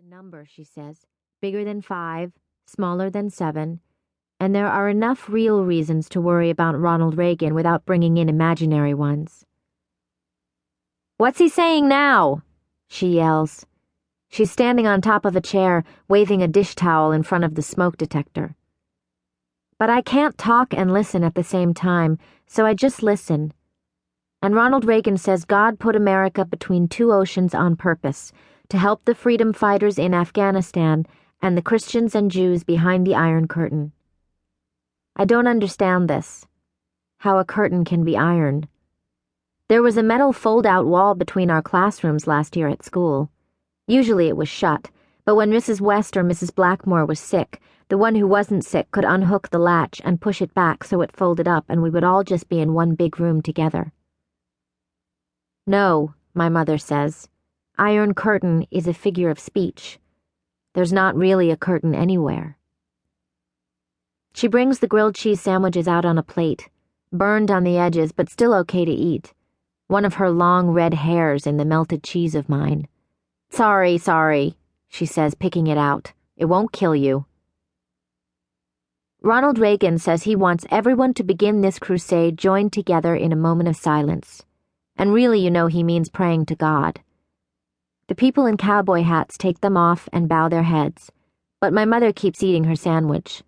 number, she says, bigger than 5, smaller than 7, and there are enough real reasons to worry about Ronald Reagan without bringing in imaginary ones. "What's he saying now?" she yells. She's standing on top of a chair, waving a dish towel in front of the smoke detector. But I can't talk and listen at the same time, so I just listen. And Ronald Reagan says God put America between 2 oceans on purpose, to help the freedom fighters in Afghanistan and the Christians and Jews behind the Iron Curtain. I don't understand this, how a curtain can be iron. There was a metal fold-out wall between our classrooms last year at school. Usually it was shut, but when Mrs. West or Mrs. Blackmore was sick, the one who wasn't sick could unhook the latch and push it back so it folded up and we would all just be in one big room together. "No," my mother says. "Iron curtain is a figure of speech. There's not really a curtain anywhere." She brings the grilled cheese sandwiches out on a plate, burned on the edges but still okay to eat, one of her long red hairs in the melted cheese of mine. Sorry, she says, picking it out. "It won't kill you." Ronald Reagan says he wants everyone to begin this crusade joined together in a moment of silence. And really, he means praying to God. The people in cowboy hats take them off and bow their heads, but my mother keeps eating her sandwich.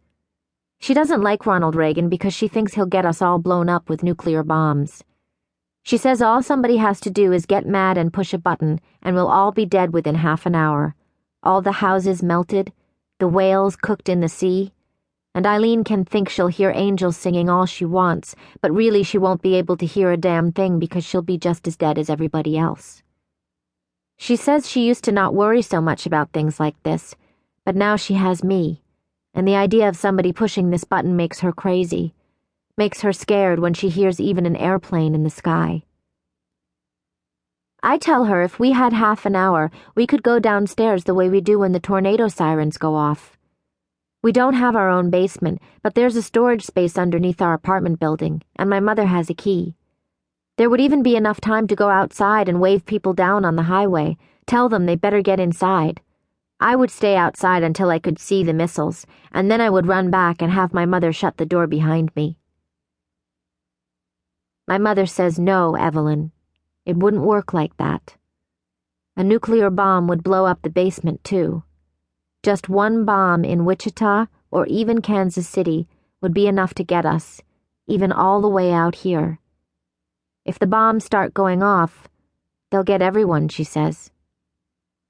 She doesn't like Ronald Reagan because she thinks he'll get us all blown up with nuclear bombs. She says all somebody has to do is get mad and push a button, and we'll all be dead within half an hour. All the houses melted, the whales cooked in the sea, and Eileen can think she'll hear angels singing all she wants, but really she won't be able to hear a damn thing because she'll be just as dead as everybody else. She says she used to not worry so much about things like this, but now she has me, and the idea of somebody pushing this button makes her crazy, makes her scared when she hears even an airplane in the sky. I tell her if we had half an hour, we could go downstairs the way we do when the tornado sirens go off. We don't have our own basement, but there's a storage space underneath our apartment building, and my mother has a key. There would even be enough time to go outside and wave people down on the highway, tell them they better get inside. I would stay outside until I could see the missiles, and then I would run back and have my mother shut the door behind me. My mother says, "No, Evelyn. It wouldn't work like that. A nuclear bomb would blow up the basement, too. Just one bomb in Wichita or even Kansas City would be enough to get us, even all the way out here. If the bombs start going off, they'll get everyone," she says.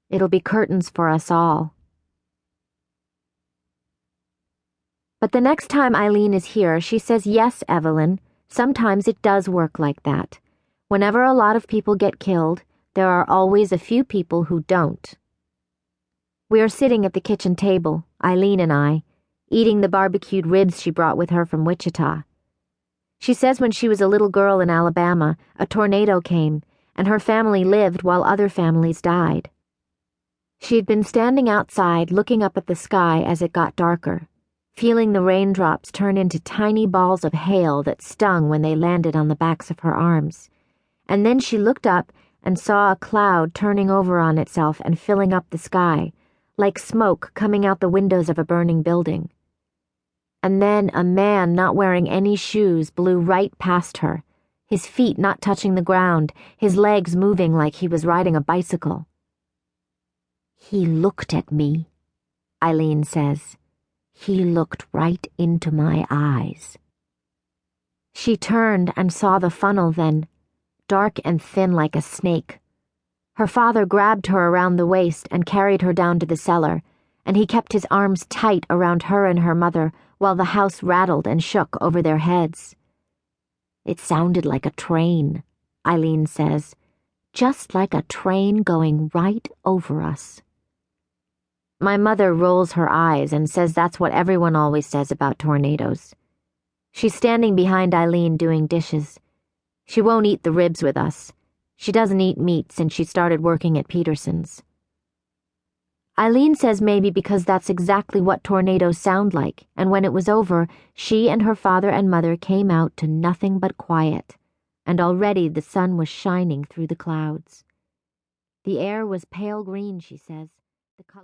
"It'll be curtains for us all." But the next time Eileen is here, she says, "Yes, Evelyn, sometimes it does work like that. Whenever a lot of people get killed, there are always a few people who don't." We are sitting at the kitchen table, Eileen and I, eating the barbecued ribs she brought with her from Wichita. She says when she was a little girl in Alabama, a tornado came, and her family lived while other families died. She had been standing outside looking up at the sky as it got darker, feeling the raindrops turn into tiny balls of hail that stung when they landed on the backs of her arms. And then she looked up and saw a cloud turning over on itself and filling up the sky, like smoke coming out the windows of a burning building. And then a man not wearing any shoes blew right past her, his feet not touching the ground, his legs moving like he was riding a bicycle. "He looked at me," Eileen says. "He looked right into my eyes." She turned and saw the funnel then, dark and thin like a snake. Her father grabbed her around the waist and carried her down to the cellar, and he kept his arms tight around her and her mother while the house rattled and shook over their heads. "It sounded like a train," Eileen says, "just like a train going right over us." My mother rolls her eyes and says that's what everyone always says about tornadoes. She's standing behind Eileen doing dishes. She won't eat the ribs with us. She doesn't eat meat since she started working at Peterson's. Eileen says maybe because that's exactly what tornadoes sound like, and when it was over, she and her father and mother came out to nothing but quiet, and already the sun was shining through the clouds. The air was pale green, she says. The color